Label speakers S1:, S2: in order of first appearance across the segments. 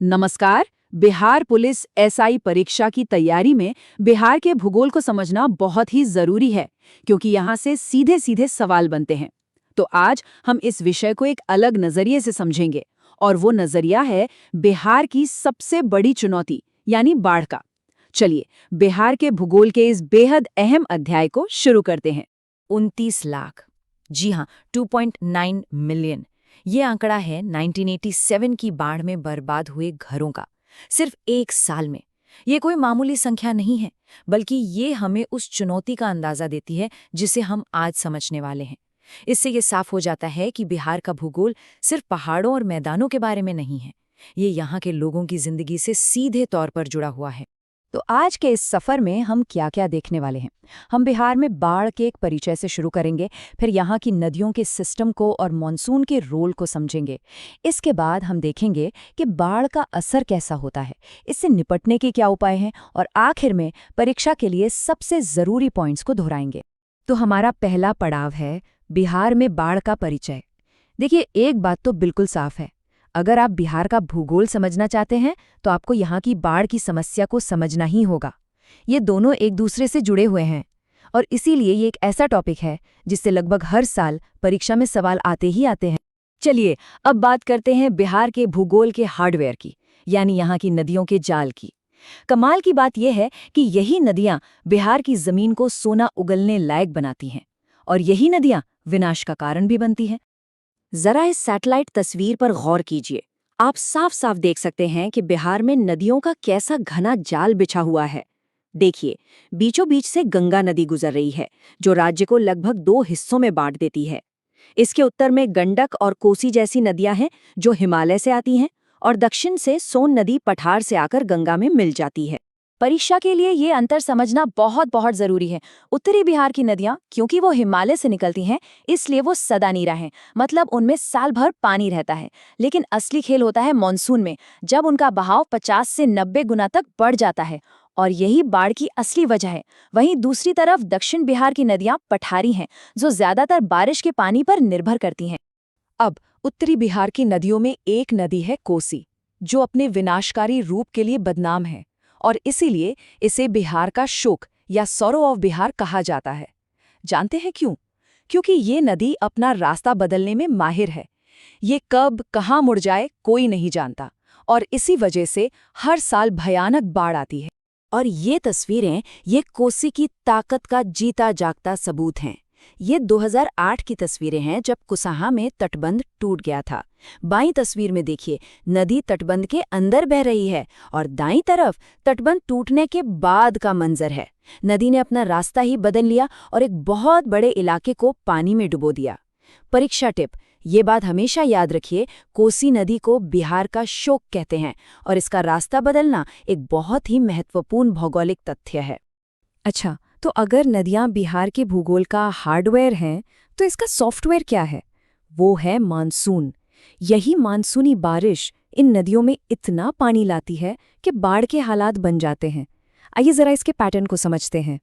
S1: नमस्कार। Bihar police SI परीक्षा की तैयारी में बिहार के भूगोल को समझना बहुत ही जरूरी है, क्योंकि यहाँ से सीधे सीधे सवाल बनते हैं। तो आज हम इस विषय को एक अलग नजरिए से समझेंगे, और वो नजरिया है बिहार की सबसे बड़ी चुनौती यानी बाढ़ का। चलिए, बिहार के भूगोल के इस बेहद अहम अध्याय को शुरू करते हैं।
S2: 29 लाख। जी हाँ, 2.9 मिलियन। ये आंकड़ा है 1987 की बाढ़ में बर्बाद हुए घरों का, सिर्फ एक साल में। ये कोई मामूली संख्या नहीं है, बल्कि ये हमें उस चुनौती का अंदाजा देती है जिसे हम आज समझने वाले हैं। इससे ये साफ हो जाता है कि बिहार का भूगोल सिर्फ पहाड़ों और मैदानों के बारे में नहीं है, ये यहाँ के लोगों की जिंदगी से सीधे तौर पर जुड़ा हुआ है।
S1: तो आज के इस सफर में हम क्या क्या देखने वाले हैं? हम बिहार में बाढ़ के एक परिचय से शुरू करेंगे, फिर यहाँ की नदियों के सिस्टम को और मॉनसून के रोल को समझेंगे। इसके बाद हम देखेंगे कि बाढ़ का असर कैसा होता है, इससे निपटने के क्या उपाय हैं, और आखिर में परीक्षा के लिए सबसे जरूरी पॉइंट्स को दोहराएंगे। तो हमारा पहला पड़ाव है बिहार में बाढ़ का परिचय। देखिए, एक बात तो बिल्कुल साफ है, अगर आप बिहार का भूगोल समझना चाहते हैं तो आपको यहाँ की बाढ़ की समस्या को समझना ही होगा। ये दोनों एक दूसरे से जुड़े हुए हैं, और इसीलिए ये एक ऐसा टॉपिक है जिससे लगभग हर साल परीक्षा में सवाल आते ही आते हैं। चलिए, अब बात करते हैं बिहार के भूगोल के हार्डवेयर की, यानी यहाँ की नदियों के जाल की। कमाल की बात यह है कि यही नदियाँ बिहार की जमीन को सोना उगलने लायक बनाती हैं, और यही नदियाँ विनाश का कारण भी बनती हैं। जरा इस सैटेलाइट तस्वीर पर गौर कीजिए। आप साफ साफ देख सकते हैं कि बिहार में नदियों का कैसा घना जाल बिछा हुआ है। देखिए, बीचों बीच से गंगा नदी गुजर रही है, जो राज्य को लगभग 2 हिस्सों में बांट देती है। इसके उत्तर में गंडक और कोसी जैसी नदियां हैं, जो हिमालय से आती हैं, और दक्षिण से सोन नदी पठार से आकर गंगा में मिल जाती है। परीक्षा के लिए ये अंतर समझना बहुत बहुत जरूरी है। उत्तरी बिहार की नदियां, क्योंकि वो हिमालय से निकलती हैं, इसलिए वो सदा नीरा हैं, मतलब उनमें साल भर पानी रहता है। लेकिन असली खेल होता है मानसून में, जब उनका बहाव 50 से 90 गुना तक बढ़ जाता है, और यही बाढ़ की असली वजह है। वहीं दूसरी तरफ दक्षिण बिहार की नदियां पठारी हैं, जो ज्यादातर बारिश के पानी पर निर्भर करती हैं। अब उत्तरी बिहार की नदियों में एक नदी है कोसी, जो अपने विनाशकारी रूप के लिए बदनाम है, और इसीलिए इसे बिहार का शोक या सॉरो ऑफ बिहार कहा जाता है। जानते हैं क्यों? क्योंकि ये नदी अपना रास्ता बदलने में माहिर है। ये कब कहाँ मुड़ जाए कोई नहीं जानता, और इसी वजह से हर साल भयानक बाढ़ आती है। और ये तस्वीरें ये कोसी की ताकत का जीता जागता सबूत हैं। ये 2008 की तस्वीरें हैं, जब कुसाहा में तटबंध टूट गया था। बाईं तस्वीर में देखिए, नदी तटबंध के अंदर बह रही है, और दाईं तरफ तटबंध टूटने के बाद का मंजर है। नदी ने अपना रास्ता ही बदल लिया और एक बहुत बड़े इलाके को पानी में डुबो दिया। परीक्षा टिप: ये बात हमेशा याद रखिए, कोसी नदी को बिहार का शोक कहते हैं, और इसका रास्ता बदलना एक बहुत ही महत्वपूर्ण भौगोलिक तथ्य है। अच्छा, तो अगर नदियां बिहार के भूगोल का हार्डवेयर हैं, तो इसका सॉफ्टवेयर क्या है? वो है मानसून। यही मानसूनी बारिश इन नदियों में इतना पानी लाती है कि बाढ़ के हालात बन जाते हैं। आइए जरा इसके पैटर्न को समझते हैं।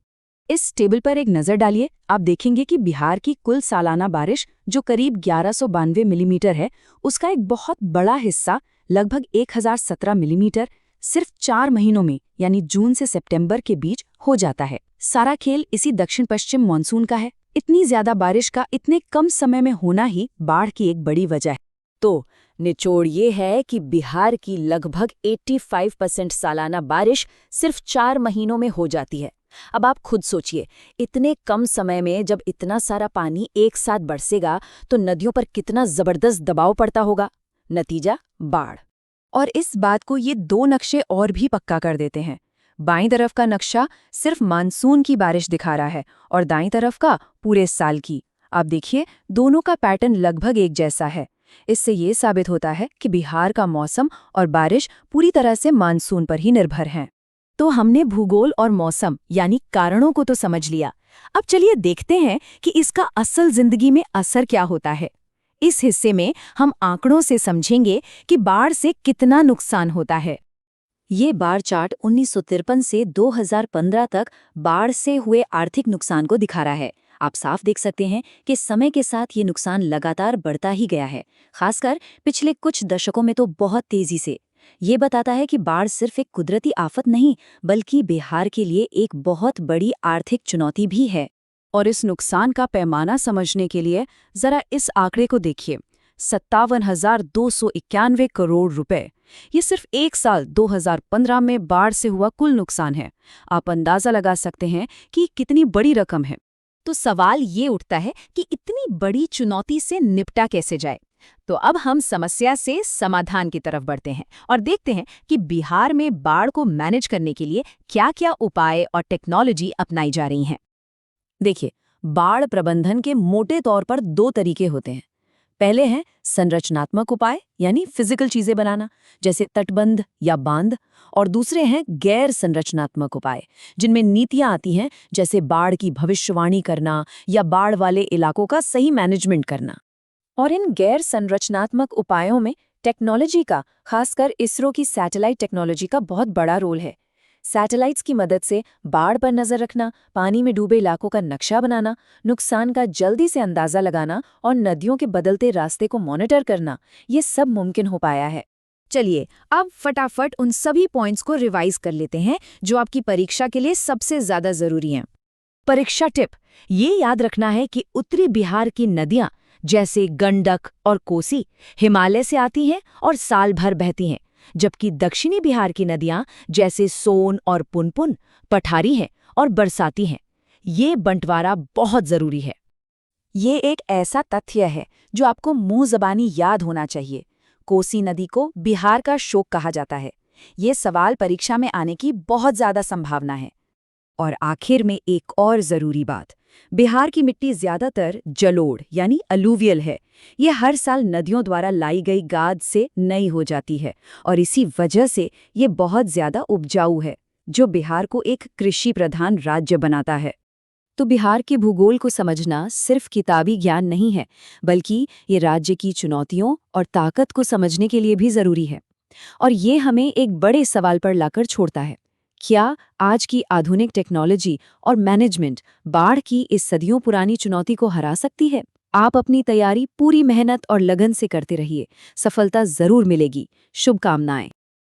S1: इस टेबल पर एक नज़र डालिए। आप देखेंगे कि बिहार की कुल सालाना बारिश, जो करीब 1192 मिलीमीटर है, उसका एक बहुत बड़ा हिस्सा, लगभग 1017 मिलीमीटर, सिर्फ 4 महीनों में, यानी जून से सितंबर के बीच हो जाता है। सारा खेल इसी दक्षिण पश्चिम मानसून का है। इतनी ज्यादा बारिश का इतने कम समय में होना ही बाढ़ की एक बड़ी वजह है। तो निचोड़ ये है कि बिहार की लगभग 85% सालाना बारिश सिर्फ 4 महीनों में हो जाती है। अब आप खुद सोचिए, इतने कम समय में जब इतना सारा पानी एक साथ बरसेगा तो नदियों पर कितना जबरदस्त दबाव पड़ता होगा। नतीजा बाढ़। और इस बात को ये 2 नक्शे और भी पक्का कर देते हैं। बाईं तरफ का नक्शा सिर्फ मानसून की बारिश दिखा रहा है, और दाईं तरफ का पूरे साल की। आप देखिए, दोनों का पैटर्न लगभग एक जैसा है। इससे ये साबित होता है कि बिहार का मौसम और बारिश पूरी तरह से मानसून पर ही निर्भर हैं। तो हमने भूगोल और मौसम यानी कारणों को तो समझ लिया। अब चलिए देखते हैं कि इसका असल जिंदगी में असर क्या होता है। इस हिस्से में हम आंकड़ों से समझेंगे कि बाढ़ से कितना नुकसान होता है। ये बार चार्ट 1953 से 2015 तक बाढ़ से हुए आर्थिक नुकसान को दिखा रहा है। आप साफ देख सकते हैं कि समय के साथ ये नुकसान लगातार बढ़ता ही गया है, खासकर पिछले कुछ दशकों में तो बहुत तेजी से।
S2: ये बताता है कि बाढ़ सिर्फ एक कुदरती आफत नहीं, बल्कि बिहार के लिए एक बहुत बड़ी आर्थिक चुनौती भी है।
S1: और इस नुकसान का पैमाना समझने के लिए जरा इस आंकड़े को देखिए, 57,291 करोड़ रुपए। ये सिर्फ एक साल 2015 में बाढ़ से हुआ कुल नुकसान है। आप अंदाजा लगा सकते हैं कि कितनी बड़ी रकम है। तो सवाल ये उठता है कि इतनी बड़ी चुनौती से निपटा कैसे जाए। तो अब हम समस्या से समाधान की तरफ बढ़ते हैं और देखते हैं कि बिहार में बाढ़ को मैनेज करने के लिए क्या-क्या उपाय और टेक्नोलॉजी अपनाई जा रही हैं।
S2: देखिए, बाढ़ प्रबंधन के मोटे तौर पर दो तरीके होते हैं। पहले हैं संरचनात्मक उपाय, यानी फिजिकल चीजें बनाना, जैसे तटबंध या बांध, और दूसरे हैं गैर संरचनात्मक उपाय, जिनमें नीतियां आती हैं, जैसे बाढ़ की भविष्यवाणी करना या बाढ़ वाले इलाकों का सही मैनेजमेंट करना। और इन गैर संरचनात्मक उपायों में टेक्नोलॉजी का, खासकर इसरो की सैटेलाइट टेक्नोलॉजी का बहुत बड़ा रोल है। सैटेलाइट्स की मदद से बाढ़ पर नजर रखना, पानी में डूबे इलाकों का नक्शा बनाना, नुकसान का जल्दी से अंदाजा लगाना और नदियों के बदलते रास्ते को मॉनिटर करना, ये सब मुमकिन हो पाया है।
S1: चलिए अब फटाफट उन सभी पॉइंट्स को रिवाइज कर लेते हैं जो आपकी परीक्षा के लिए सबसे ज्यादा जरूरी हैं। परीक्षा टिप, ये याद रखना है कि उत्तरी बिहार की नदियां जैसे गंडक और कोसी हिमालय से आती हैं और साल भर बहती हैं, जबकि दक्षिणी बिहार की नदियां जैसे सोन और पुनपुन पठारी हैं और बरसाती हैं। ये बंटवारा बहुत जरूरी है। ये एक ऐसा तथ्य है जो आपको मुंह ज़बानी याद होना चाहिए। कोसी नदी को बिहार का शोक कहा जाता है। ये सवाल परीक्षा में आने की बहुत ज्यादा संभावना है। और आखिर में एक और जरूरी बात, बिहार की मिट्टी ज्यादातर जलोढ़ यानी अलूवियल है। ये हर साल नदियों द्वारा लाई गई गाद से नई हो जाती है और इसी वजह से ये बहुत ज्यादा उपजाऊ है, जो बिहार को एक कृषि प्रधान राज्य बनाता है। तो बिहार के भूगोल को समझना सिर्फ किताबी ज्ञान नहीं है, बल्कि ये राज्य की चुनौतियों और ताकत को समझने के लिए भी जरूरी है। और ये हमें एक बड़े सवाल पर लाकर छोड़ता है, क्या आज की आधुनिक टेक्नोलॉजी और मैनेजमेंट बाढ़ की इस सदियों पुरानी चुनौती को हरा सकती है? आप अपनी तैयारी पूरी मेहनत और लगन से करते रहिए, सफलता जरूर मिलेगी। शुभकामनाएं।